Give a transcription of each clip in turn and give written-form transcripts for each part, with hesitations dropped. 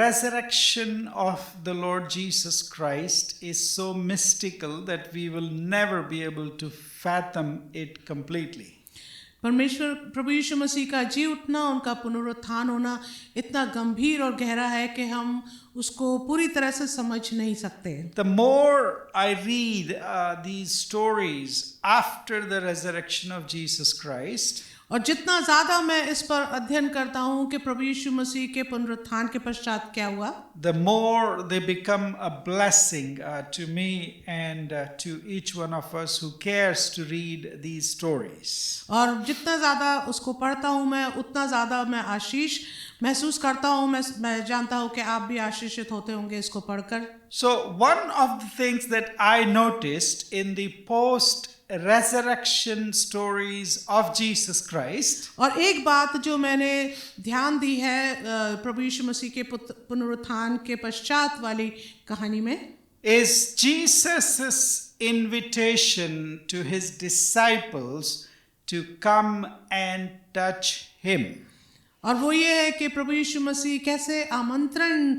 resurrection of the Lord Jesus Christ is so mystical that we will never be able to fathom it completely. परमेश्वर प्रभु यीशु मसीह का जी उठना, उनका पुनरुत्थान होना इतना गंभीर और गहरा है कि हम उसको पूरी तरह से समझ नहीं सकते. The more I read these stories after the resurrection of Jesus Christ, और जितना ज़्यादा मैं इस पर अध्ययन करता हूँ कि प्रभु यीशु मसीह के पुनरुत्थान के पश्चात क्या हुआ, the more they become a blessing to me and to each one of us who cares to read these stories. और जितना ज़्यादा उसको पढ़ता हूँ मैं, उतना ज़्यादा मैं आशीष महसूस करता हूँ. मैं जानता हूँ कि आप भी आशीषित होते होंगे इसको पढ़कर. So one of the things that I noticed in the post-resurrection stories of Jesus Christ, और एक बात जो मैंने ध्यान दी है प्रभु यीशु मसीह के पुनरुत्थान के पश्चात वाली कहानी में, is Jesus' invitation to his disciples to come and touch him. और वो ये है कि प्रभु यीशु मसीह कैसे आमंत्रण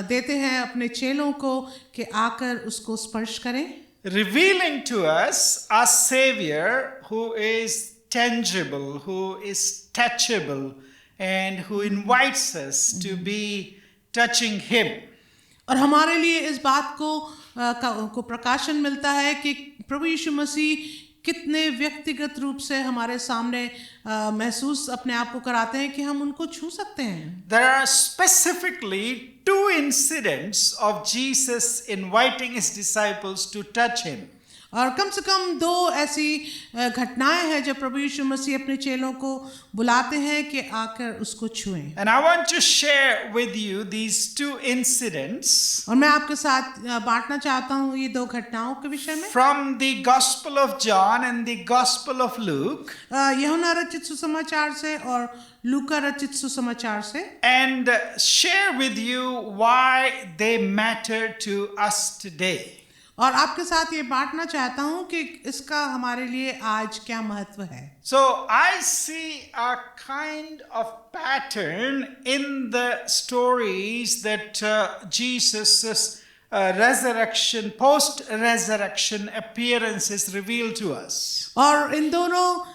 देते हैं अपने चेलों को कि आकर उसको स्पर्श करें, revealing to us a Savior who is tangible, who is touchable, and who invites us to be touching him. और हमारे लिए इस बात को प्रकाशन मिलता है कि प्रभु यीशु मसीह कितने व्यक्तिगत रूप से हमारे सामने महसूस अपने आप को कराते हैं कि हम उनको छू सकते हैं. There are specifically two incidents of Jesus inviting his disciples to touch him. और कम से कम दो ऐसी घटनाएं हैं जब प्रभु यीशु मसीह अपने चेलों को बुलाते हैं कि आकर उसको छुएं. And I want to share with you these two incidents और मैं आपके साथ बांटना चाहता हूँ ये दो घटनाओं के विषय में from the Gospel of John and the Gospel of Luke, यूहन्ना रचित सुसमाचार से और लूका रचित सुसमाचार से, and share with you why they matter to us today. और आपके साथ ये बांटना चाहता हूँ कि इसका हमारे लिए आज क्या महत्व है. So I see a kind of pattern in the stories that Jesus' resurrection, post-resurrection appearances reveal to us. और इन दोनों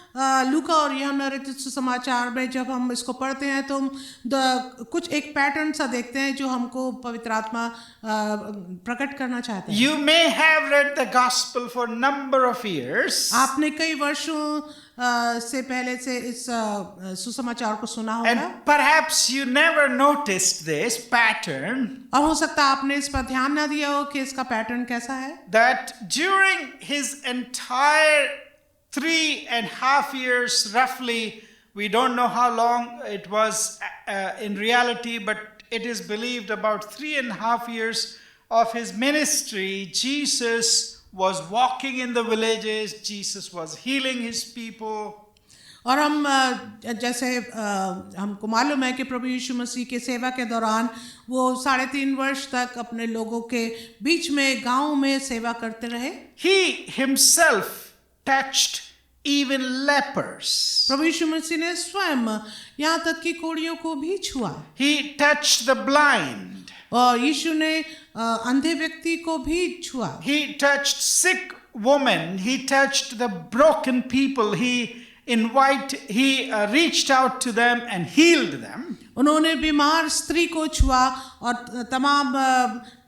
लूका और यूहन्ना रचित सुसमाचार में जब हम इसको पढ़ते हैं तो हम कुछ एक पैटर्न सा देखते हैं जो हमको पवित्र आत्मा प्रकट करना चाहते हैं. You may have read the gospel for a number of years, आपने कई वर्षों से पहले से इस सुसमाचार को सुना होगा, and perhaps you never noticed this pattern, और हो सकता है आपने इस पर ध्यान ना दिया हो कि इसका पैटर्न कैसा है. that during his entire 3.5 years, roughly, we don't know how long it was in reality, but it is believed about 3.5 years of his ministry, Jesus was walking in the villages, Jesus was healing his people. और हम जैसे हमको मालूम है कि प्रभु यीशु मसीह के सेवा के दौरान वो 3.5 वर्ष तक अपने लोगों के बीच में गांव में सेवा करते रहे. He himself touched even lepers. प्रभु यीशु मसीह ने स्वयं यहाँ तक कि कोढ़ियों को भी छुआ. He touched the blind. और यीशु ने अंधे व्यक्ति को भी छुआ. He touched sick women. He touched the broken people. He reached out to them and healed them. उन्होंने बीमार स्त्री को छुआ और तमाम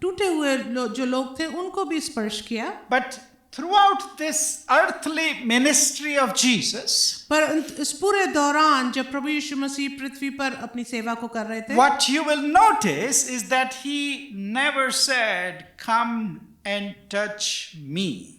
टूटे हुए जो लोग थे उनको भी स्पर्श किया. But throughout this earthly ministry of Jesus, पर इस पूरे दौरान जब प्रभु यीशु मसीह पृथ्वी पर अपनी सेवा को कर रहे थे, what you will notice is that he never said, "Come and touch me."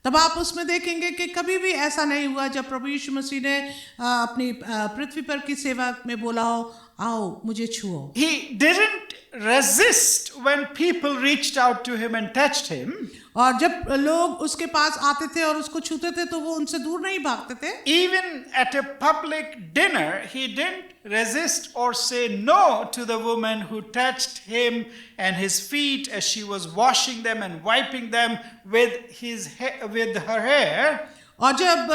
तब आप उसमें देखेंगे कि कभी भी ऐसा नहीं हुआ जब प्रभु यीशु मसीह ने अपनी पृथ्वी पर की सेवा में बोला हो, आओ मुझे छुओ. He didn't resist when people reached out to him and touched him. और जब लोग उसके पास आते थे और उसको छूते थे तो वो उनसे दूर नहीं भागते थे. Even at a public dinner, he didn't resist or say no to the woman who touched him and his feet as she was washing them and wiping them with her hair. और जब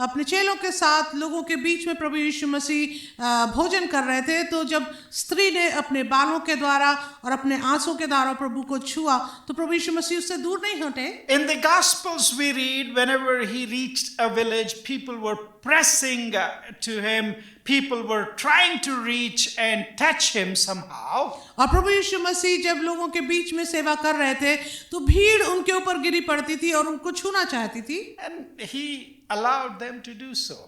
अपने चेलों के साथ लोगों के बीच में प्रभु यीशु मसीह भोजन कर रहे थे, तो जब स्त्री ने अपने बालों के द्वारा और अपने आंसू के द्वारा प्रभु को छुआ, तो प्रभु यीशु मसीह उससे दूर नहीं हटे। In the Gospels we read whenever he reached a village, people were pressing to him, people were trying to reach and touch him somehow. और प्रभु यीशु मसीह जब लोगों के बीच में सेवा कर रहे थे, तो भीड़ उनके ऊपर गिरी पड़ती थी और उनको छूना चाहती थी, And he allowed them to do so.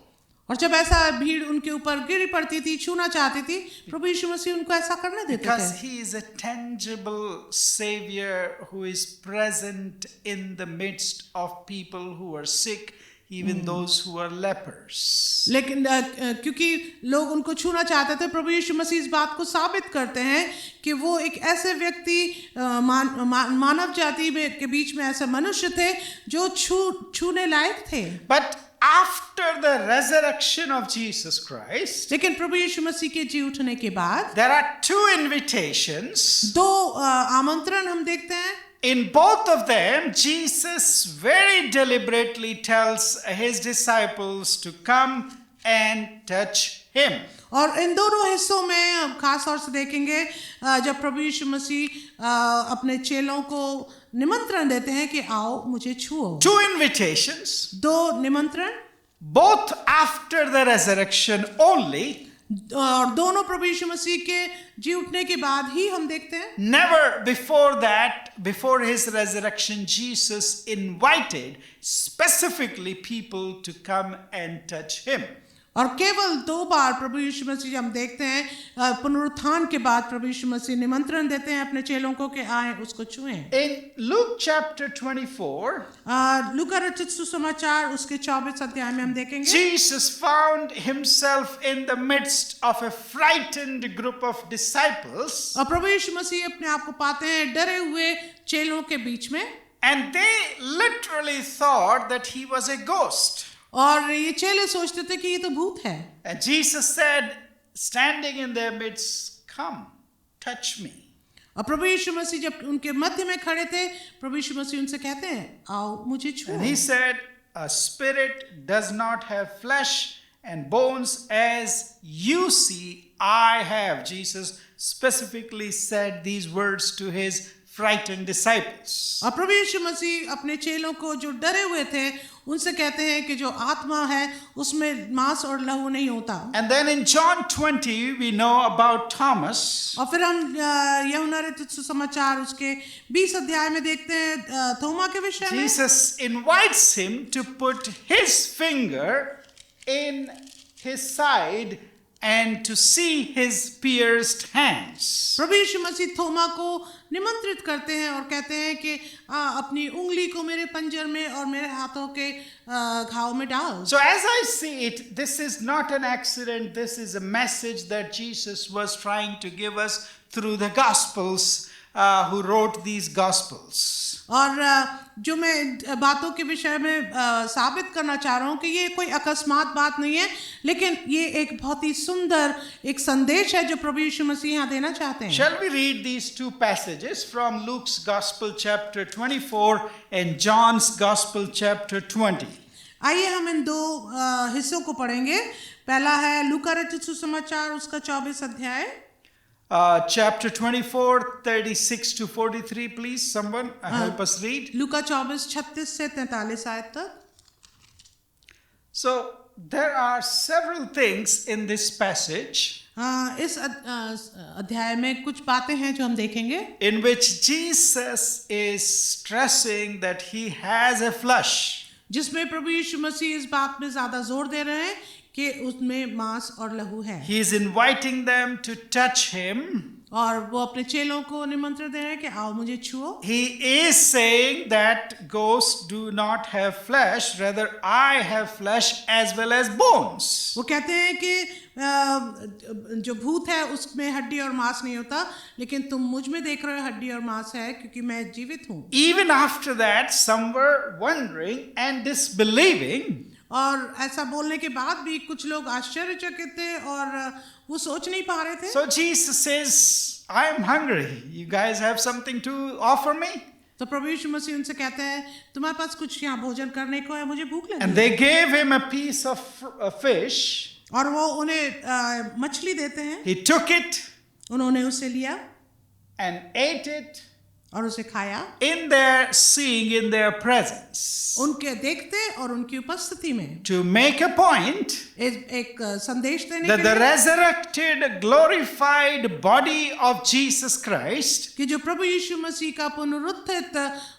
और जब ऐसा भीड़ उनके ऊपर गिरी पड़ती थी, छूना चाहती थी, प्रभु यीशु मसीह उनको ऐसा करने देते Because थे, he is a tangible Savior who is present in the midst of people who are sick, even those who are lepers. लेकिन क्योंकि लोग उनको छूना चाहते थे, प्रभु यीशु मसीह इस बात को साबित करते हैं कि वो एक ऐसे व्यक्ति मानव जाति के बीच में ऐसे मनुष्य थे जो छूने लायक थे। But after the resurrection of Jesus Christ, लेकिन प्रभु यीशु मसीह के जी उठने के बाद there are two invitations. दो आमंत्रण हम देखते हैं। In both of them, Jesus very deliberately tells his disciples to come and touch him. और इन दोनों हिस्सों में हम खास तौर से देखेंगे जब प्रभु यीशु मसीह अपने चेलों को निमंत्रण देते हैं कि आओ मुझे छुओ। Two invitations, दो निमंत्रण, both after the resurrection only. और दोनों प्रभु यीशु मसीह के जी उठने के बाद ही हम देखते हैं। Never before that, before his resurrection, Jesus invited specifically people to come and touch him. और केवल दो बार प्रभु यीशु मसीह हम देखते हैं पुनरुत्थान के बाद प्रभु यीशु मसीह निमंत्रण देते हैं अपने चेलों को कि आए उसको छुएं। In Luke chapter 24, लूका रचित सुसमाचार उसके 24 अध्याय में हम देखेंगे Jesus found himself in the midst of a frightened group of disciples, और प्रभु यीशु मसीह अपने आप को पाते हैं डरे हुए चेलों के बीच में, and they literally thought that he was a ghost. और ये चेले सोचते थे कि ये तो भूत है। And Jesus said, standing in their midst, come, touch me. और प्रभु यीशु मसीह जब उनके मध्य में खड़े थे, प्रभु यीशु मसीह उनसे कहते हैं आओ मुझे छुओ। And he said, a spirit does not have flesh and bones as you see I have. Jesus specifically said these words to his frightened disciples. और प्रभु यीशु मसीह अपने चेलों को जो डरे हुए थे उनसे कहते हैं कि जो आत्मा है उसमें मांस और लहू नहीं होता। And then in John 20 we know about Thomas. और फिर हम यूहन्ना रचित सुसमाचार उसके 20 अध्याय में देखते हैं थोमा के विषय में। Jesus invites him to put his finger in his side and to see his pierced hands. प्रभु यीशु मसीह थोमा को निमंत्रित करते हैं और कहते हैं कि अपनी उंगली को मेरे पंजर में और मेरे हाथों के घाव में डाल। So as I see it, this is not an accident. This is a message that Jesus was trying to give us through the Gospels, who wrote these Gospels. और जो मैं बातों के विषय में साबित करना चाह रहा हूँ कि ये कोई अकस्मात बात नहीं है, लेकिन ये एक बहुत ही सुंदर एक संदेश है जो प्रभु यीशु मसीह यहाँ देना चाहते हैं। Shall we read these two passages from Luke's Gospel chapter 24 and John's Gospel chapter 20? आइए हम इन दो हिस्सों को पढ़ेंगे। पहला है लूका रचित सुसमाचार उसका 24 अध्याय। Chapter 24, 36 to 43, please. Someone help us read. लूका 24 36 से 43 आयत तक। So there are several things in this passage इस अध्याय में कुछ बातें हैं जो हम देखेंगे in which Jesus is stressing that he has a flesh. जिसमें प्रभु यीशु मसीह इस बात में ज्यादा जोर दे रहे हैं कि उसमें मांस और लहू है। He is inviting them to touch him. और वो अपने चेलों को निमंत्रण दे रहे हैं कि आओ मुझे छुओ। He is saying that ghosts do not have flesh, rather I have flesh as well as bones. वो कहते हैं कि जो भूत है उसमें हड्डी और मांस नहीं होता, लेकिन तुम मुझ में देख रहे हो हड्डी और मांस है क्योंकि मैं जीवित हूँ। Even after that, some were wondering and disbelieving. और ऐसा बोलने के बाद भी कुछ लोग आश्चर्यचकित थे और वो सोच नहीं पा रहे थे। So Jesus says, I am hungry. You guys have something to offer me? तो प्रभु यीशु मसीह उनसे कहते हैं तुम्हारे पास कुछ यहाँ भोजन करने को है, मुझे भूख लगी। And they gave him a piece of fish. और वो उन्हें मछली देते हैं। He took it उन्होंने उसे लिया and ate it और उसे खाया, in their seeing, in their presence, उनके देखते और उनकी उपस्थिति में, to make a point एक संदेश देने that के the लिए resurrected, glorified body of Jesus Christ कि जो प्रभु यीशु मसीह का पुनरुत्थित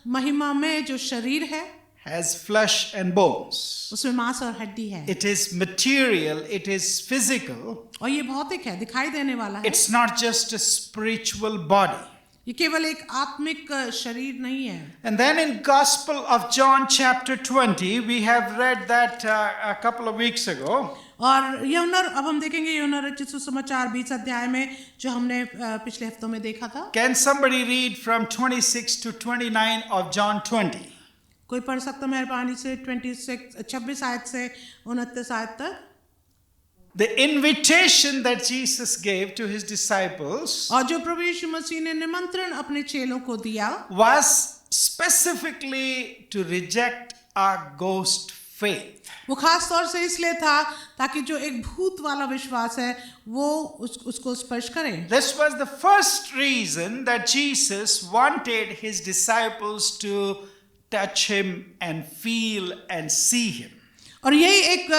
महिमा में जो शरीर है has flesh and bones. उसमें मांस और हड्डी है, It is material, it is physical. और ये भौतिक है, दिखाई देने वाला है। It's not just a spiritual body. ये केवल एक आत्मिक शरीर नहीं है। And then in Gospel of John chapter 20, we have read that a couple of weeks ago. और यूहन्ना, अब हम देखेंगे यूहन्ना रचित सुसमाचार 20 अध्याय में जो हमने पिछले हफ्तों में देखा था। Can somebody read from 26 to 29 of John 20? कोई पढ़ सकता मेहरबानी से 26 आयत से 29 आयत तक। The invitation that Jesus gave to his disciples और जो प्रभु यीशु मसीह ने निमंत्रण अपने चेलों को दिया was specifically to reject our ghost faith. वो खास तौर से इसलिए था ताकि जो एक भूत वाला विश्वास है वो उसको स्पर्श करे। This was the first reason that Jesus wanted his disciples to touch him and feel and see him. और यही एक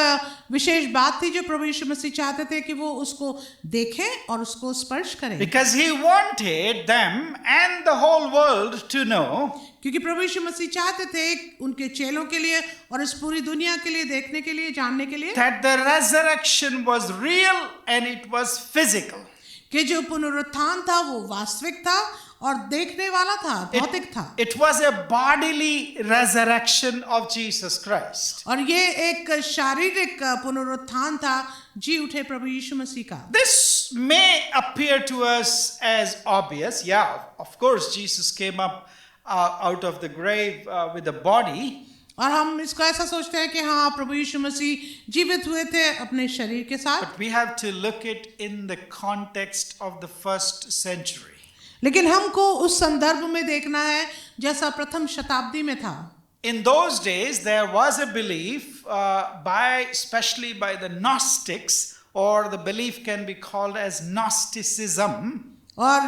विशेष बात थी जो प्रभु यीशु मसीह चाहते थे कि वो उसको देखें और उसको स्पर्श करें। Because he wanted them and the whole world to know क्योंकि प्रभु यीशु मसीह चाहते थे उनके चेलों के लिए और इस पूरी दुनिया के लिए देखने के लिए, जानने के लिए that the resurrection was real and it was physical. कि जो पुनरुत्थान था वो वास्तविक था और देखने वाला था, भौतिक था। It was a bodily resurrection of Jesus Christ. और ये एक शारीरिक पुनरुत्थान था जी उठे प्रभु यीशु मसीह का। This may appear to us as obvious. Yeah, of course, Jesus came up out of the grave with a body. और हम इसको ऐसा सोचते हैं कि हाँ प्रभु यीशु मसीह जीवित हुए थे अपने शरीर के साथ। But we have to look it in the context of the first century. लेकिन हमको उस संदर्भ में देखना है जैसा प्रथम शताब्दी में था। In those days, there was a belief especially by the Gnostics, or the belief can be called as Gnosticism. और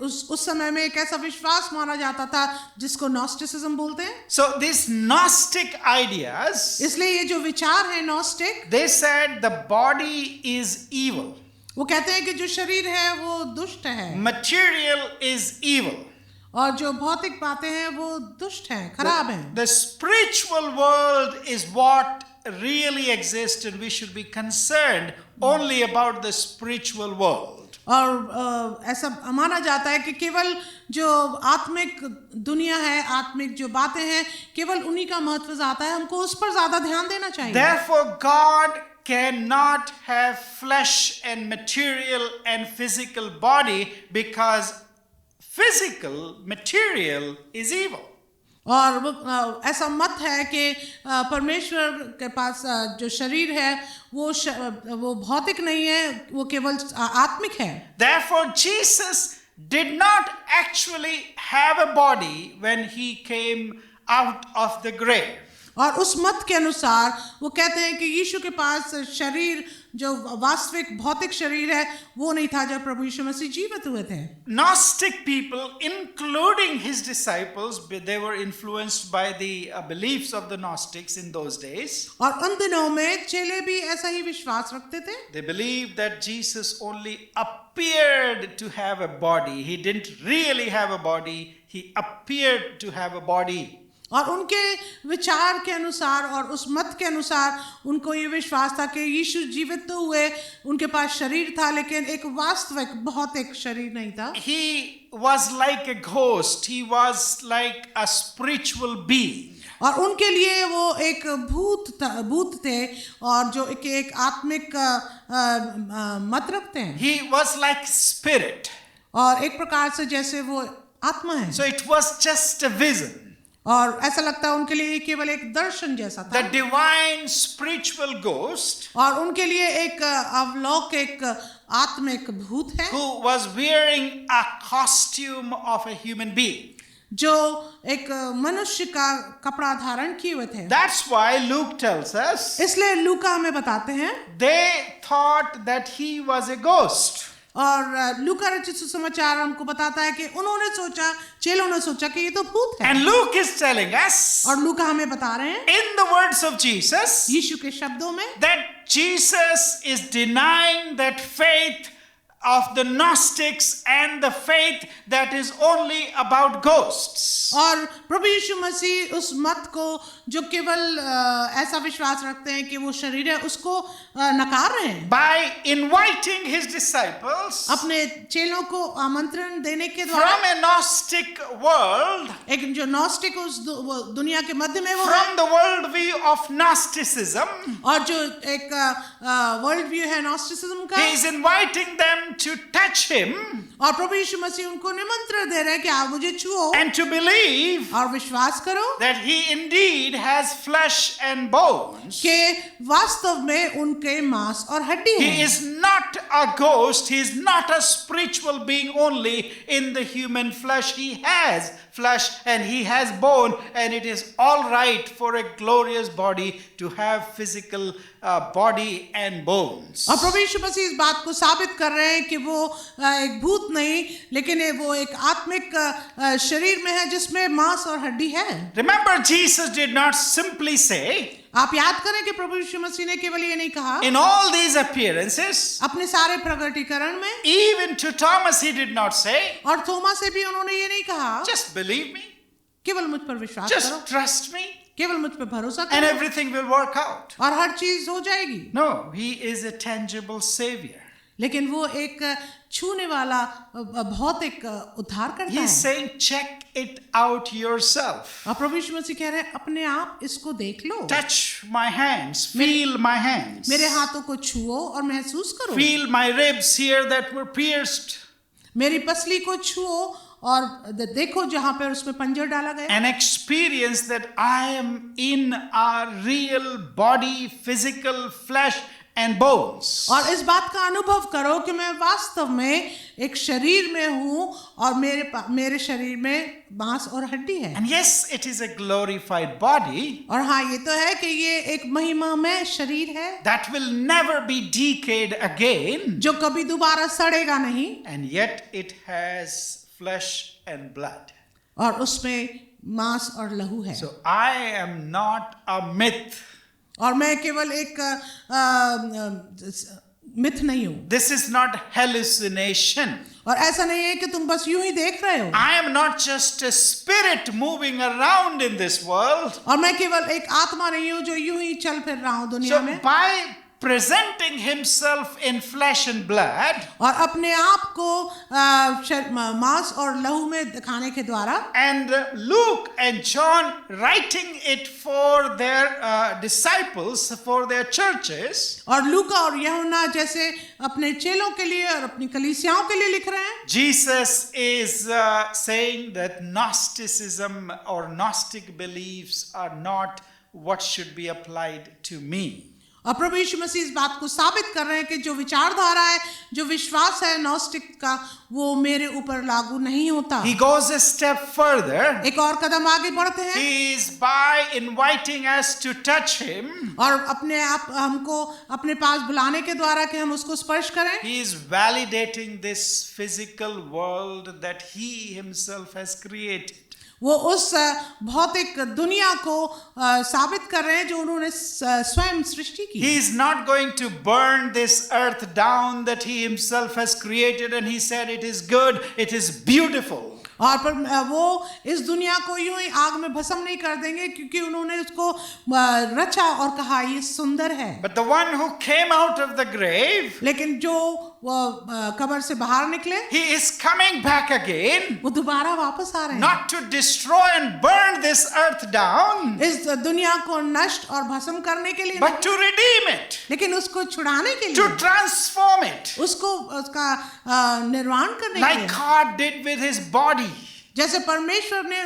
उस समय में एक ऐसा विश्वास माना जाता था जिसको नॉस्टिसिज्म बोलते हैं। So these Gnostic ideas, इसलिए ये जो विचार है gnostic, they said the body is evil. वो कहते हैं कि जो शरीर है वो दुष्ट है, Material is evil. और जो भौतिक बातें हैं वो दुष्ट हैं, खराब हैं। The spiritual world is what really exists, and we should be concerned only about the spiritual world. और ऐसा माना जाता है कि केवल जो आत्मिक दुनिया है, आत्मिक जो बातें हैं, केवल उन्हीं का महत्व ज्यादा है, हमको उस पर ज्यादा ध्यान देना चाहिए। Therefore, God cannot have flesh and material and physical body, because physical material is evil. और वो ऐसा मत है कि परमेश्वर के पास जो शरीर है वो भौतिक नहीं है, वो केवल आत्मिक है। Therefore, Jesus did not actually have a body when he came out of the grave. और उस मत के अनुसार वो कहते हैं कि यीशु के पास शरीर जो वास्तविक भौतिक शरीर है वो नहीं था जब प्रभु यीशु मसीह जीवित हुए थे। Gnostic people, including his disciples, they were influenced by the beliefs of the Gnostics in those days. और उन दिनों में चेले भी ऐसा ही विश्वास रखते थे। They believed that Jesus only appeared to have a body. He didn't really have a body. He appeared to have a body. और उनके विचार के अनुसार और उस मत के अनुसार उनको ये विश्वास था कि यीशु जीवित तो हुए, उनके पास शरीर था लेकिन एक वास्तविक भौतिक शरीर नहीं था। He was like a ghost. He was like a spiritual being. और उनके लिए वो एक भूत थे और जो एक आत्मिक मत रखते हैं। He was like spirit. और एक प्रकार से जैसे वो आत्मा है। So it was just a vision. और ऐसा लगता है उनके लिए केवल एक दर्शन जैसा था। The divine spiritual ghost, और उनके लिए एक अवलौकिक आत्मिक भूत है who was wearing a costume of a human being. जो एक मनुष्य का कपड़ा धारण किए हुए थे। That's why Luke tells us इसलिए लूका हमें बताते हैं, they thought that he was a ghost. और लूका रचित सुसमाचार हमको बताता है कि उन्होंने सोचा, चेलों ने सोचा कि ये तो भूत है। And Luke is telling us, और लूका हमें बता रहे हैं in the words of Jesus, यीशु के शब्दों में, that Jesus is denying that faith of the Gnostics and the faith that is only about ghosts. और प्रभु यीशु मसीह उस मत को जो केवल ऐसा विश्वास रखते हैं कि वो शरीर है, उसको नकार रहे हैं। By inviting his disciples अपने चेलों को आमंत्रण देने के द्वारा, from a Gnostic world, एक जो नॉस्टिक उस दुनिया के मध्य में वो from the worldview of Gnosticism, और जो एक वर्ल्ड व्यू है नॉस्टिसिज्म का, he is inviting them to touch him और प्रभु यीशु मसीह उनको निमंत्रण दे रहे हैं कि आप मुझे छुओ and to believe और विश्वास करो that he indeed has flesh and bones. कि वास्तव में उनके मांस और हड्डी He है। is not a ghost, he is not a spiritual being only in the human flesh. He has flesh and he has bone, and it is all right for a glorious body to have physical body and bones. और प्रभु यीशु मसीह इस बात को साबित कर रहे हैं कि वो एक भूत नहीं, लेकिन वो एक आत्मिक शरीर में है जिसमें मांस और हड्डी है। Remember, Jesus did not simply say, आप याद करें कि प्रभु यीशु मसीह ने केवल ये नहीं कहा, in all these appearances, अपने सारे प्रकटीकरण में, even to Thomas he did not say, और थोमा से भी उन्होंने ये नहीं कहा, just believe me, केवल मुझ पर विश्वास करो, just trust me, केवल मुझ पर भरोसा and करो everything will work out. और हर चीज हो जाएगी। No, he is a tangible savior. लेकिन वो एक छूने वाला भौतिक उद्धार करता He is है। saying, check it out yourself. और प्रभु यीशु मसीह कह रहे हैं, अपने आप इसको देख लो, Touch my hands, feel my hands, मेरे हाथों को छुओ और महसूस करो, feel my ribs here that were pierced, मेरी पसली को छुओ और देखो जहां पर उसमें पंजर डाला गया, and experience that I am in a real body, physical flesh and bones. और इस बात का अनुभव करो कि मैं वास्तव में एक शरीर में हूँ और मेरे शरीर में मांस और हड्डी है। And yes, it is a glorified body और हाँ, ये तो है कि ये एक महिमामय शरीर है that will never be decayed again, जो कभी दोबारा सड़ेगा नहीं, and yet it has flesh and blood. और उसमें मांस और लहू है। So I am not a myth. और मैं केवल एक मिथ नहीं हूँ, This is not hallucination. और ऐसा नहीं है कि तुम बस यूं ही देख रहे हो, I am not just a spirit moving around in this world. और मैं केवल एक आत्मा नहीं हूँ जो यूं ही चल फिर रहा हूँ दुनिया So में। by presenting himself in flesh and blood, और अपने आप को मांस और लहू में दिखाने के द्वारा, and Luke and John writing it for their disciples, for their churches, और लूका और यूहन्ना जैसे अपने चेलों के लिए और अपनी कलीसियाओं के लिए लिख रहे हैं, Jesus is saying that Gnosticism or Gnostic beliefs are not what should be applied to me. और प्रभु यीशु मसीह इस बात को साबित कर रहे हैं कि जो विचारधारा है, जो विश्वास है नॉस्टिक का, वो मेरे ऊपर लागू नहीं होता। He goes a step further. एक और कदम आगे बढ़ते हैं, He is by inviting us to touch him. और अपने आप हमको अपने पास बुलाने के द्वारा कि हम उसको स्पर्श करें, He is validating this physical world that he himself has created. वो उस भौतिक दुनिया को साबित कर रहे हैं जो उन्होंने स्वयं सृष्टि की। He is not going to burn this earth down that he himself has created, and he said it is good, it is beautiful. और पर वो इस दुनिया को यूं ही आग में भस्म नहीं कर देंगे, क्योंकि उन्होंने उसको रचा और कहा ये सुंदर है। But the one who came out of the grave, लेकिन जो वो कब्र से बाहर निकले, he is coming back again, वो दोबारा वापस आ रहे हैं, not to destroy and burn this earth down, इस दुनिया को नष्ट और भस्म करने के लिए but to redeem it, लेकिन उसको छुड़ाने के to लिए, transform it, उसको उसका निर्माण करने के like लिए, God did with his body. जैसे परमेश्वर ने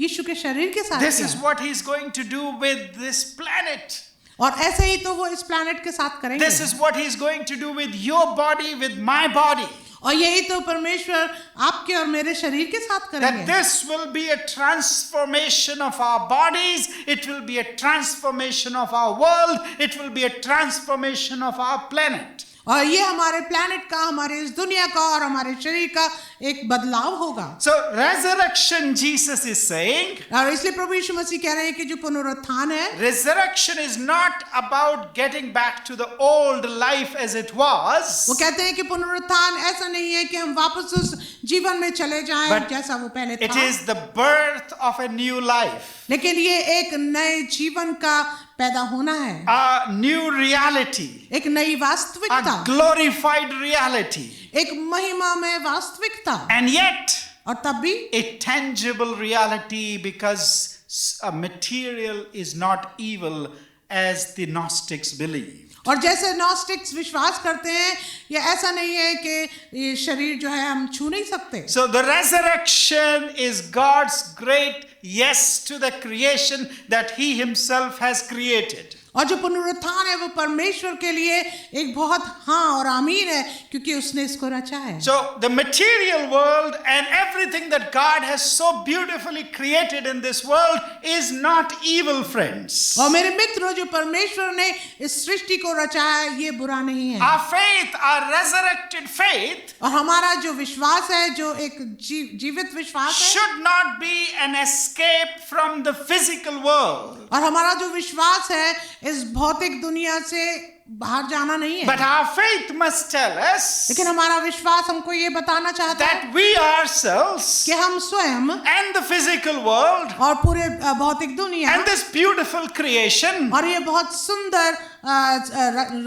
यीशु के शरीर के साथ This is किया, what he's going to do with this planet. और ऐसे ही तो वो इस प्लैनेट के साथ करेंगे, This is what he's going to do with your body, with my body. और यही तो परमेश्वर आपके और मेरे शरीर के साथ That करेंगे। this will be a transformation of our bodies, it will be a transformation of our world, it will be a transformation of our planet. और ये हमारे प्लैनेट का, हमारे इस दुनिया का और हमारे शरीर का एक बदलाव होगा। So resurrection, Jesus is saying, और इसलिए प्रभु यीशु मसीह कह रहे हैं कि जो पुनरुत्थान है, resurrection is not about getting back to the old life as it was, वो कहते हैं कि पुनरुत्थान ऐसा नहीं है कि हम वापस उस जीवन में चले जाएं But जैसा वो पहले it था, is the birth of a new life, लेकिन ये एक नए जीवन का पैदा होना है, a new reality, एक नई वास्तविकता, a glorified reality, एक महिमा में वास्तविकता, and yet और तब भी a tangible reality, because a material is not evil as the Gnostics believe. और जैसे नॉस्टिक्स विश्वास करते हैं, ये ऐसा नहीं है कि ये शरीर जो है हम छू नहीं सकते। So the resurrection is God's great yes to the creation that He Himself has created. और जो पुनरुत्थान है वो परमेश्वर के लिए एक बहुत हाँ और आमीन है, क्योंकि उसने इसको रचा है। So the material world and everything that God has so beautifully created in this world is not evil, friends. और मेरे मित्रों, जो परमेश्वर ने इस सृष्टि को रचा है ये बुरा नहीं है। Our faith, our resurrected faith, और हमारा जो विश्वास है, जो एक जीवित विश्वास है, should not be an escape from the physical world. और हमारा जो विश्वास है इस भौतिक दुनिया से बाहर जाना नहीं है। But our faith must tell us लेकिन हमारा विश्वास हमको ये बताना चाहता है that we ourselves कि हम स्वयं and the physical world और पूरे भौतिक दुनिया and this beautiful creation और ये बहुत सुंदर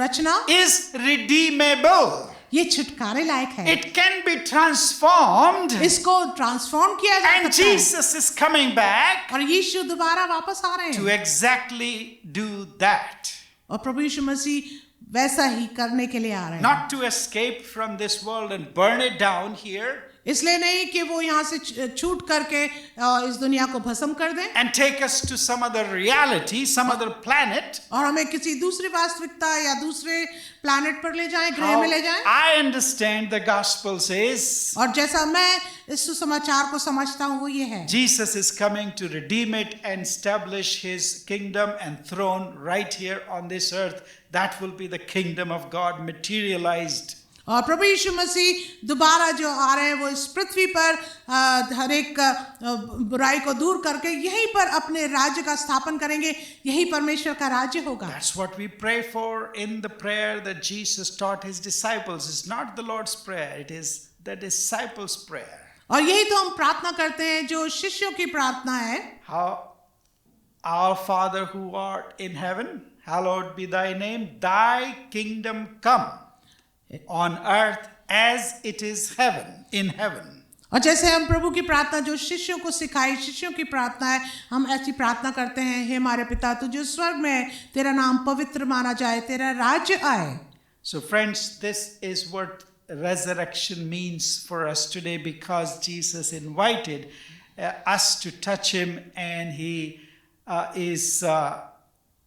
रचना is redeemable. ये छुटकारे लायक है। It can be transformed, इसको ट्रांसफॉर्म किया जा and सकता है। Jesus is coming back और यीशु दोबारा वापस आ रहे to हैं exactly do that. और प्रभु यीशु मसीह वैसा ही करने के लिए आ रहे हैं। Not to escape from this world and burn it down here इसलिए नहीं कि वो यहाँ से छूट करके इस दुनिया को भस्म कर दें and take us to some other reality, some other planet. और हमें किसी दूसरी वास्तविकता या दूसरे प्लैनेट पर ले जाएं, ग्रह How में ले जाएं। I understand the gospel says और जैसा मैं इस सुसमाचार को समझता हूँ वो ये है, Jesus is coming to redeem it and establish His kingdom and throne right here on this earth. That will be the kingdom of God materialized. और प्रभु यीशु मसीह दोबारा जो आ रहे हैं वो इस पृथ्वी पर हर एक बुराई को दूर करके यहीं पर अपने राज्य का स्थापन करेंगे। यही परमेश्वर का राज्य होगा। That's what we pray for in the prayer that Jesus taught His disciples. It's not the Lord's prayer, it is the disciples' prayer. और यही तो हम प्रार्थना करते हैं जो शिष्यों की प्रार्थना है। How our Father who art in heaven, hallowed be thy name, thy kingdom come on earth as it is in heaven. और जैसे हम प्रभु की प्रार्थना जो शिष्यों को सिखाई, शिष्यों की प्रार्थना है, हम ऐसी प्रार्थना करते हैं, हे हमारे पिता तू जो स्वर्ग में है, तेरा नाम पवित्र माना जाए, तेरा राज्य आए। So friends, this is what resurrection means for us today, because Jesus invited us to touch Him, and He is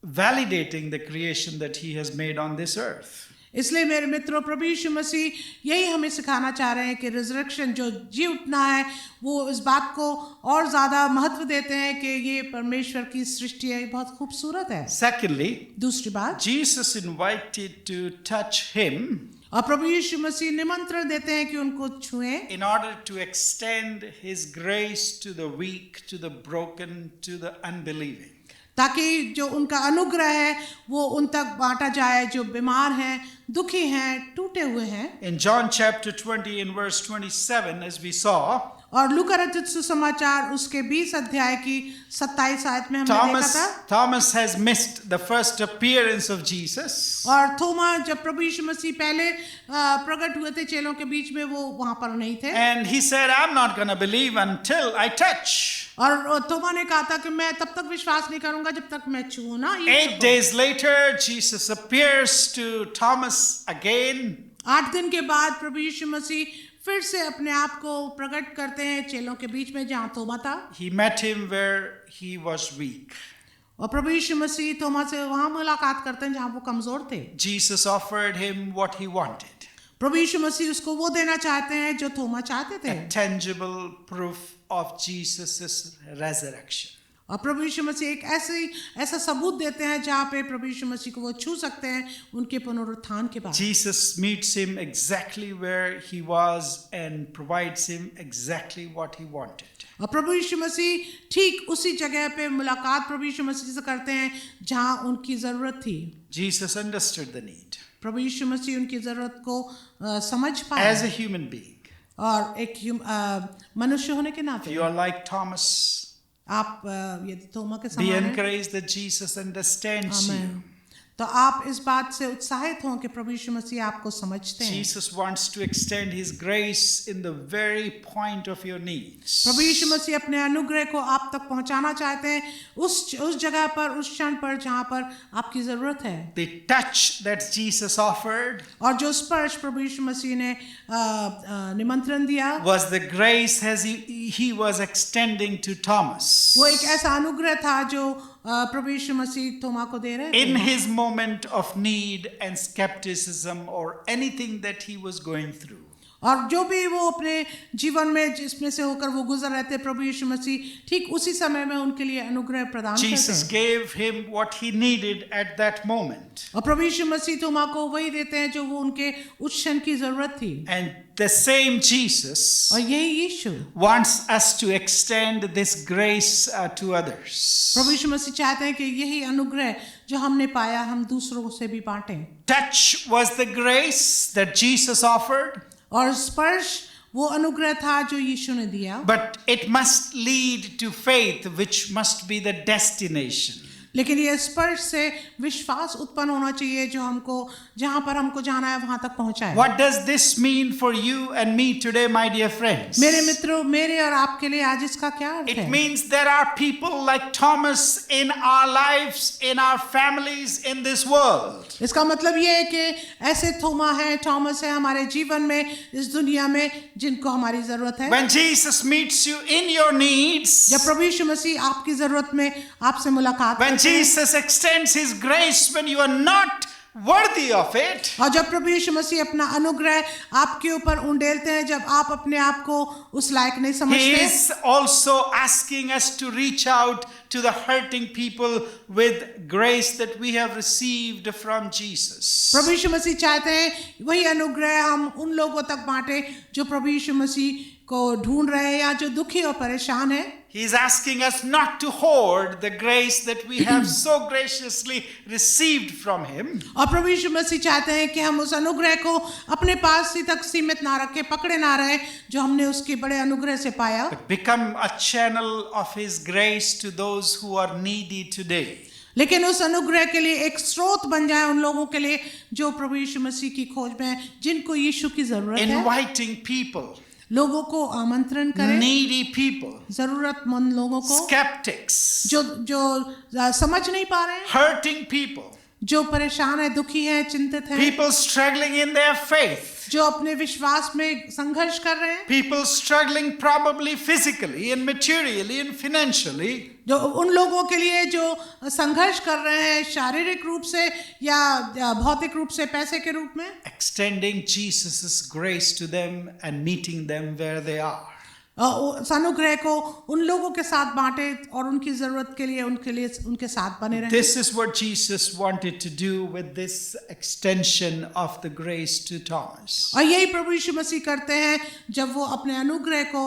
validating the creation that He has made on this earth. इसलिए मेरे मित्रों, प्रभु यीशु मसीह यही हमें सिखाना चाह रहे हैं कि रिजरेक्शन जो जी उठना है वो इस बात को और ज़्यादा महत्व देते हैं कि ये परमेश्वर की सृष्टि है, बहुत खूबसूरत है। Secondly, दूसरी बात, Jesus invited to touch Him और प्रभु यीशु मसीह निमंत्रण देते हैं कि उनको छुएं in order to extend His grace to the weak, to the broken, to the unbelieving. ताकि जो उनका अनुग्रह है वो उन तक बांटा जाए जो बीमार हैं, दुखी हैं, टूटे हुए हैं। In John chapter 20 in verse 27, as we saw, और लूका रचित सुसमाचार उसके 20 अध्याय की 27 आयत में हमने देखा था। Thomas has missed the first appearance of Jesus. और थोमा जब प्रभु यीशु मसीह पहले प्रकट हुए थे चेलों के बीच में, वो वहां पर नहीं थे। And he said, I'm not going to believe until I touch. और थोमा ने कहा था कि मैं तब तक विश्वास नहीं करूंगा जब तक मैं छूऊं ना। 8 days later, Jesus appears to Thomas again. 8 दिन के बाद प्रभु यीशु मसीह फिर से अपने आप को प्रकट करते हैं चेलों के बीच में जहाँ थोमा था। He met him where he was weak. और प्रभु यीशु मसीह थोमा से वहां मुलाकात करते हैं जहाँ वो कमजोर थे। Jesus offered him what he wanted. प्रभु यीशु मसीह उसको वो देना चाहते हैं जो थोमा चाहते थे, a tangible proof of Jesus' resurrection. और प्रभु यीशु मसीह एक ऐसा सबूत देते हैं जहाँ पे प्रभु यीशु मसीह को वो छू सकते हैं उनके पुनरुत्थान के बाद। Jesus meets him exactly where he was and provides him exactly what he wanted. और प्रभु यीशु मसीह ठीक उसी जगह पे मुलाकात प्रभु यीशु मसीह से करते हैं जहाँ उनकी ज़रूरत थी। Jesus understood the need. प्रभु यीशु मसीह उनकी ज़रूरत को समझ पाए As a human being, और एक मनुष्य होने के नाते you are like Thomas. आप यदि थोमा के Be समान हैं, encouraged that Jesus understands you. आमीन, तो आप इस बात से उत्साहित हों कि प्रभु यीशु मसीह आपको समझते हैं। Jesus wants to extend his grace in the very point of your needs. प्रभु यीशु मसीह अपने अनुग्रह को आप तक पहुंचाना चाहते हैं उस जगह पर, उस क्षण पर जहां पर आपकी जरूरत है। The touch that Jesus offered और जो स्पर्श प्रभु यीशु मसीह ने निमंत्रण दिया was the grace as he was extending to Thomas. वो एक ऐसा अनुग्रह था जो प्रभु यीशु मसीह थोमा को दे रहे थे। In his moment of need and skepticism or anything that he was going through. और जो भी वो अपने जीवन में जिसमें से होकर वो गुजर रहे थे, प्रभु यीशु मसीह ठीक उसी समय में उनके लिए अनुग्रह प्रदान करते हैं। Jesus gave him what he needed at that moment. और प्रभु यीशु मसीह थोमा को वही देते हैं जो वो उनके उस क्षण की जरूरत थी। And the same Jesus और यही यीशु wants us to extend this grace to others. प्रभु यीशु मसीह चाहते हैं कि यही अनुग्रह जो हमने पाया हम दूसरों से भी बांटें। Touch was the grace that Jesus offered. और स्पर्श वो अनुग्रह था जो यीशु ने दिया। But it must lead to faith, which must be the destination. लेकिन ये स्पर्श से विश्वास उत्पन्न होना चाहिए जो हमको जहाँ पर हमको जाना है वहाँ तक पहुँचाए। What does this mean for you and me today, my dear friends? मेरे मित्रों, मेरे और आपके लिए आज इसका क्या अर्थ It है? means there are people like Thomas in our lives, in our families, in this world. इसका मतलब ये है कि ऐसे थोमा है, थॉमस है हमारे जीवन में, इस दुनिया में जिनको हमारी जरूरत है। When Jesus meets you in your needs, जब प्रभु यीशु मसीह आपकी जरूरत में आपसे मुलाकात when करते हैं, Jesus extends his grace when you are not worthy of it, और जब प्रभु यीशु मसीह अपना अनुग्रह आपके ऊपर उंडेलते हैं जब आप अपने आप को उस लायक नहीं he समझते, is also asking us to reach out to the hurting people with grace that we have received from Jesus. प्रभु यीशु मसीह चाहते हैं वही अनुग्रह हम उन लोगों तक बांटे जो प्रभु यीशु मसीह को ढूंढ रहे हैं या जो दुखी और परेशान है। He is asking us not to hoard the grace that we have so graciously received from him. और प्रभु यीशु मसीह चाहते हैं कि हम उस अनुग्रह को अपने पास ही तक सीमित ना रखें, पकड़े ना रहे जो हमने उसके बड़े अनुग्रह से पाया, But become a channel of his grace to those who are needy today. लेकिन उस अनुग्रह के लिए एक स्रोत बन जाए उन लोगों के लिए जो प्रभु यीशु मसीह की खोज में हैं, जिनको यीशु की जरूरत है। Inviting people, लोगों को आमंत्रण करें, needy people, जरूरतमंद लोगों को, skeptics, जो समझ नहीं पा रहे हैं, hurting people, जो परेशान है, दुखी है, चिंतित है, people struggling in their faith, जो अपने विश्वास में संघर्ष कर रहे हैं, people struggling probably physically and materially and financially. जो उन लोगों के लिए जो संघर्ष कर रहे हैं शारीरिक रूप से या भौतिक रूप से, पैसे के रूप में, Extending Jesus' grace to them and meeting them where they are. उस अनुग्रह को उन लोगों के साथ बांटे और उनकी जरूरत के लिए उनके साथ बने रहें। This is what Jesus wanted to do with this extension of the grace to Thomas. और यही प्रभु यीशु मसीह करते हैं जब वो अपने अनुग्रह को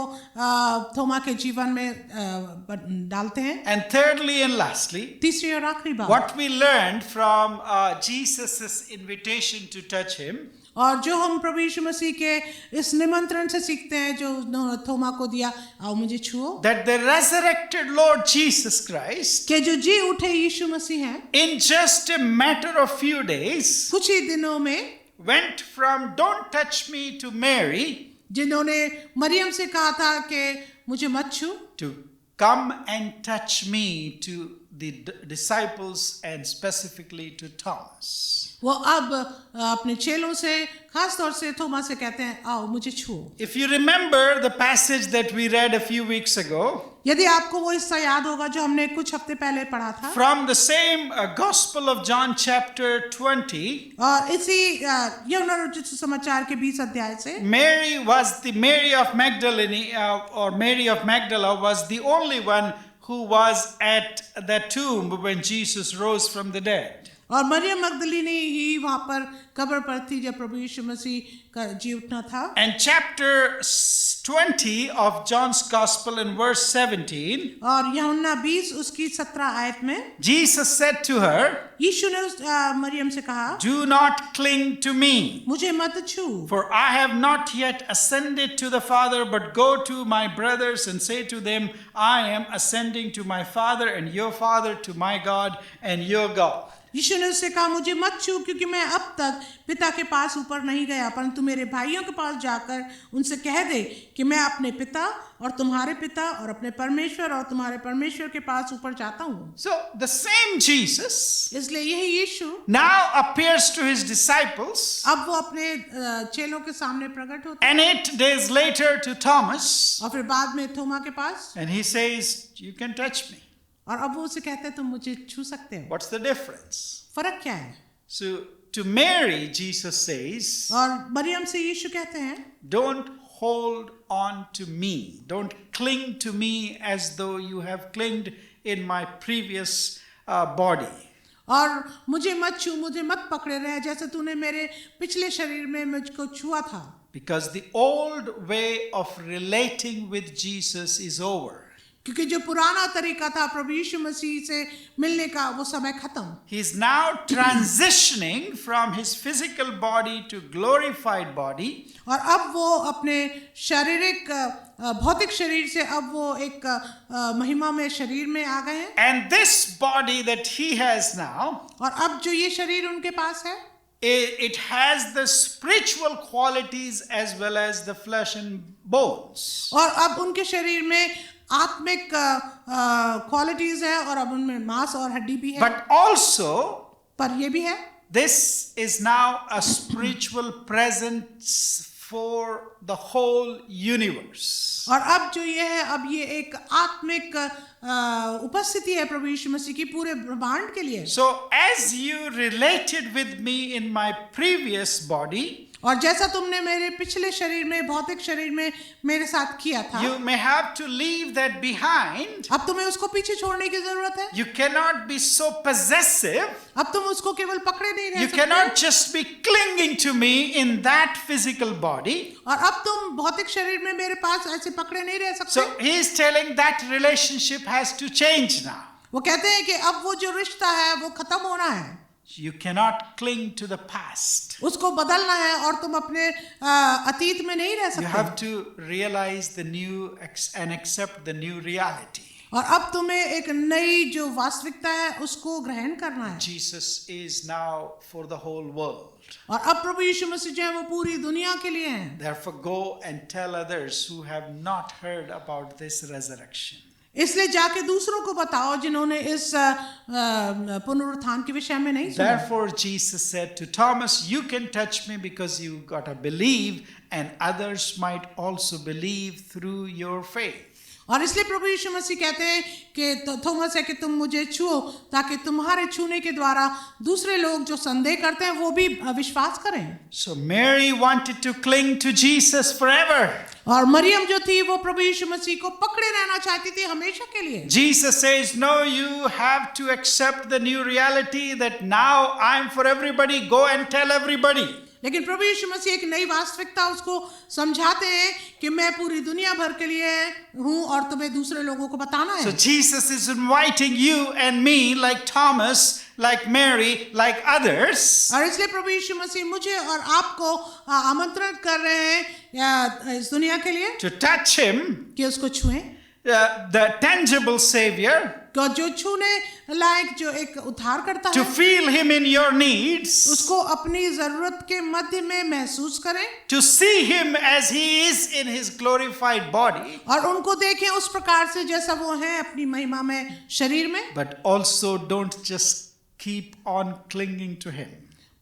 थोमा के जीवन में डालते हैं। And thirdly and lastly, तीसरी और आखिरी बात, what we learned from Jesus' invitation to touch him और जो हम प्रभु यीशु मसीह के इस निमंत्रण से सीखते हैं जो थोमा को दिया, आओ मुझे छुओ, that the resurrected Lord Jesus Christ, कि जो जी उठे यीशु मसीह हैं, in just a matter of few days, कुछ ही दिनों में went from don't touch me to Mary, जिन्होंने मरियम से कहा था कि मुझे मत छू, to come and touch me, to the disciples and specifically to Thomas. वो अब अपने चेलों से, खास तौर से थोमा से कहते हैं, आओ मुझे छुओ। If you remember the passage that we read a few weeks ago, यदि आपको वो हिस्सा याद होगा जो हमने कुछ हफ्ते पहले पढ़ा था, from the same Gospel of John chapter 20, और इसी यूहन्ना रचित सुसमाचार के 20 अध्याय से, Mary of Magdalene or Mary of Magdala was the only one who was at the tomb when Jesus rose from the dead. और मरियम मगदलीनी ही वहां पर कब्र पर थी जब प्रभु यीशु मसीह का जी उठना था। And chapter 20 of John's Gospel in verse 17, और यूहन्ना 20 उसकी 17 आयत में Jesus said to her, यीशु ने उस मरियम से कहा, "Do not cling to me, मुझे मत छू, for I have not yet ascended to the Father, but go to my brothers and say to them, I am ascending to my Father and your Father, to my God and your God." यीशु ने उससे कहा, मुझे मत छू, क्योंकि मैं अब तक पिता के पास ऊपर नहीं गया, परंतु मेरे भाइयों के पास जाकर उनसे कह दे कि मैं अपने पिता और तुम्हारे पिता और अपने परमेश्वर और तुम्हारे परमेश्वर के पास ऊपर जाता हूँ। So the same Jesus इसलिए यही यीशु now appears to his disciples, अब वो अपने चेलों के सामने प्रकट होता है, and 8 days later to Thomas, और फिर बाद में थोमा के पास, and he says, "You can touch me." और अब वो उसे कहते हैं, तुम मुझे छू सकते हो। What's the difference? फर्क क्या है? So to Mary, Jesus says, और मरियम से यीशु कहते हैं, "Don't hold on to me. Don't cling to me as though you have clinged in my previous body." और मुझे मत छू, मुझे मत पकड़े रहे जैसे तूने मेरे पिछले शरीर में मुझको छुआ था। Because the old way of relating with Jesus is over. क्योंकि जो पुराना तरीका था प्रभु यीशु मसीह से मिलने का, वो समय खत्म। He is now transitioning from his physical body to glorified body. और अब वो अपने शारीरिक भौतिक शरीर से अब वो एक महिमा में शरीर में आ गए हैं। And this body that he has now, और अब जो ये शरीर उनके पास है, it has the spiritual qualities as well as the flesh and bones. और अब उनके शरीर में आत्मिक क्वालिटीज है, और अब उनमें मांस और हड्डी भी है। But also, पर ये भी है, this is now a spiritual presence for the whole universe. और अब जो ये है, अब ये एक आत्मिक उपस्थिति है प्रभु यीशु मसीह की पूरे ब्रह्मांड के लिए। So as you related with me in my previous body, और जैसा तुमने मेरे पिछले शरीर में, भौतिक शरीर में मेरे साथ किया था, you may have to leave that behind. अब तुम्हें उसको पीछे छोड़ने की जरूरत है। You cannot be so possessive. अब तुम उसको केवल पकड़े नहीं रह You सकते, cannot just be clinging to me in that physical body. और अब तुम भौतिक शरीर में मेरे पास ऐसे पकड़े नहीं रह सकते। So he is telling that relationship has to change now. वो कहते हैं कि अब वो जो रिश्ता है वो खत्म होना है। You cannot cling to the past. उसको बदलना है, और तुम अपने अतीत में नहीं रह You सकते। have to realize the new and accept the new reality. और अब तुम्हें एक नई जो वास्तविकता है उसको ग्रहण करना है। Jesus is now for the whole world. और अब प्रभु यीशु मसीह जो है वो पूरी दुनिया के लिए हैं। Therefore, go and tell others who have not heard about this resurrection. इसलिए जाके दूसरों को बताओ जिन्होंने इस पुनरुत्थान के विषय में नहीं सुना। Therefore, Jesus said to Thomas, "You can touch me because you gotta believe, and others might also believe through your faith." और इसलिए प्रभु यीशु मसीह कहते हैं कि थोमस है कि तुम मुझे छुओ, ताकि तुम्हारे छूने के द्वारा दूसरे लोग जो संदेह करते हैं वो भी विश्वास करें। So Mary wanted to cling to Jesus forever. और मरियम जो थी वो प्रभु यीशु मसीह को पकड़े रहना चाहती थी हमेशा के लिए। Jesus says, "No, you have to accept the new reality that now I'm for everybody. Go and tell everybody." लेकिन प्रभु यीशु मसीह एक नई वास्तविकता उसको समझाते हैं कि मैं पूरी दुनिया भर के लिए हूँ और तुम्हें दूसरे लोगों को बताना है। So Jesus is inviting you and me, like Thomas, like Mary, like others, और इसलिए प्रभु यीशु मसीह मुझे और आपको आमंत्रण कर रहे हैं इस दुनिया के लिए to touch him, कि उसको छुएं, the tangible Savior, जो छूने लायक, जो एक उद्धार करता to है, feel him in your needs, उसको अपनी जरूरत के मध्य में महसूस करें, to see him as he is in his glorified body, और उनको देखें उस प्रकार से जैसा वो है अपनी महिमा में शरीर में। but also don't just keep on clinging to him.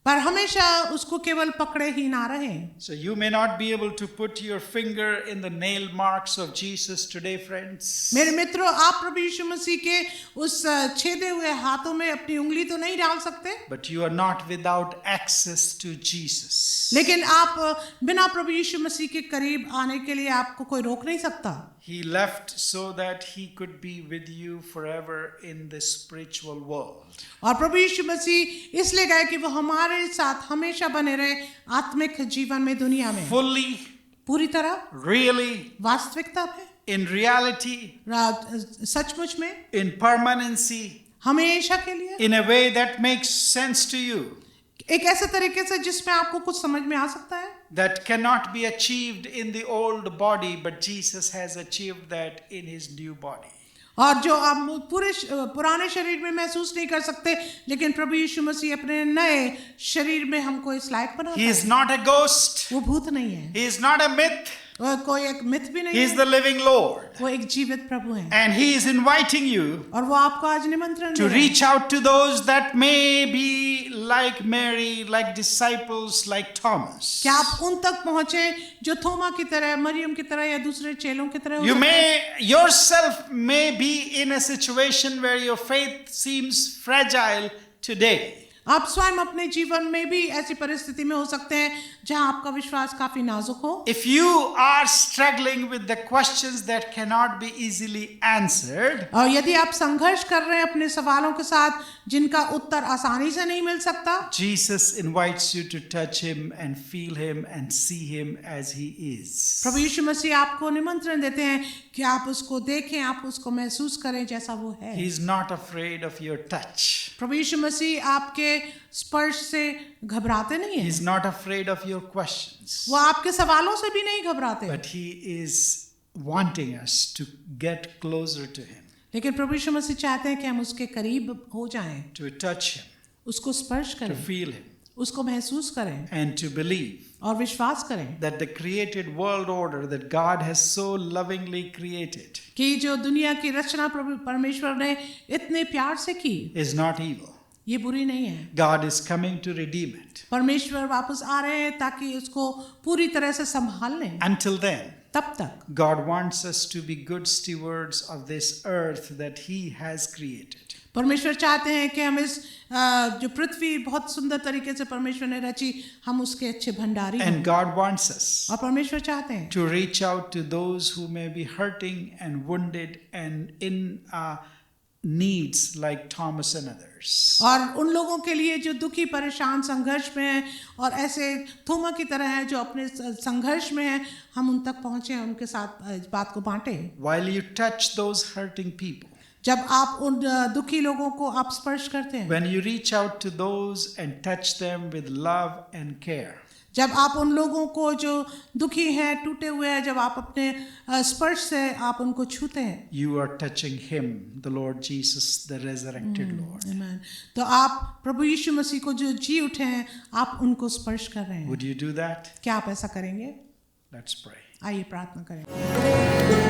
पर हमेशा उसको केवल पकड़े ही ना रहे। So you may not be able to put your finger in the nail marks of Jesus today, friends. मेरे मित्रों, आप प्रभु यीशु मसीह के उस छेदे हुए हाथों में अपनी उंगली तो नहीं डाल सकते, But you are not without access to Jesus. लेकिन आप बिना प्रभु यीशु मसीह के करीब आने के लिए आपको कोई रोक नहीं सकता। He left so that he could be with you forever in the spiritual world. और प्रभु यीशु मसीह इसलिए गए कि वो हमारे साथ हमेशा बने रहे आत्मिक जीवन में, दुनिया में Fully, पूरी तरह, really, वास्तविकता में, in reality, सचमुच में, in permanency, हमेशा के लिए, in a way that makes sense to you, एक ऐसे तरीके से जिसमें आपको कुछ समझ में आ सकता है, that cannot be achieved in the old body, but Jesus has achieved that in his new body. और जो आप पुराने शरीर में महसूस नहीं कर सकते, लेकिन प्रभु यीशु मसीह अपने नए शरीर में हमको इस लायक बनाता He है। is not a ghost. वो भूत नहीं है, He is not a myth. वो कोई एक मिथ भी नहीं He is है, the living Lord. वो एक जीवित प्रभु है। And he is inviting you और वो आपको आज निमंत्रण दे to रहे हैं reach out to those that may be like Mary, like disciples, like Thomas. कि आप उन तक पहुंचे जो थोमा की तरह, मरियम की तरह या दूसरे चेलों की तरह हो You सकते हैं। may yourself may be in a situation where your faith seems fragile today. आप स्वयं अपने जीवन में भी ऐसी परिस्थिति में हो सकते हैं जहां आपका विश्वास काफी नाजुक हो। If you are struggling with the questions that cannot be easily answered, और यदि आप संघर्ष कर रहे हैं अपने सवालों के साथ जिनका उत्तर आसानी से नहीं मिल सकता, Jesus invites you to touch him and feel him and see him as he is. प्रभु यीशु मसीह आपको निमंत्रण देते हैं कि आप उसको देखें, आप उसको महसूस करें जैसा वो है। He is not afraid of your touch. प्रभु यीशु मसीह आपके स्पर्श से घबराते नहीं He हैं, is not afraid of your questions. वो आपके सवालों से भी नहीं घबराते, But he is wanting us to get closer to him, लेकिन प्रभु यीशु मसीह चाहते हैं कि हम उसके करीब हो जाएं, to touch him, उसको स्पर्श to करें, feel him, उसको महसूस करें and to believe और विश्वास करें that the created world order that God has so lovingly created कि जो दुनिया की रचना प्रभु परमेश्वर ने इतने प्यार से की, is not evil. ये बुरी नहीं है। God is coming to redeem it. परमेश्वर वापस आ रहे हैं ताकि उसको पूरी तरह से संभाल लें। Until then, तब तक God wants us to be good stewards of this earth that he has created. परमेश्वर चाहते हैं कि हम इस जो पृथ्वी बहुत सुंदर तरीके से परमेश्वर ने रची, हम उसके अच्छे भंडारी And हैं। God wants us और परमेश्वर चाहते हैं to reach out to those who may be hurting and wounded and in needs like Thomas and others. और उन लोगों के लिए जो दुखी, परेशान, संघर्ष में हैं और ऐसे थोमा की तरह हैं जो अपने संघर्ष में हैं, हम उन तक पहुंचे, उनके साथ इस बात को बांटें। While you touch those hurting people, जब आप उन दुखी लोगों को आप स्पर्श करते हैं, when you reach out to those and touch them with love and care, जब आप उन लोगों को जो दुखी हैं, टूटे हुए हैं, जब आप अपने स्पर्श से आप उनको छूते हैं, you are touching him, the Lord Jesus, the resurrected Lord. आमीन, तो आप प्रभु यीशु मसीह को जो जी उठे हैं, आप उनको स्पर्श कर रहे हैं। Would you do that? क्या आप ऐसा करेंगे? Let's pray. आइए प्रार्थना करें।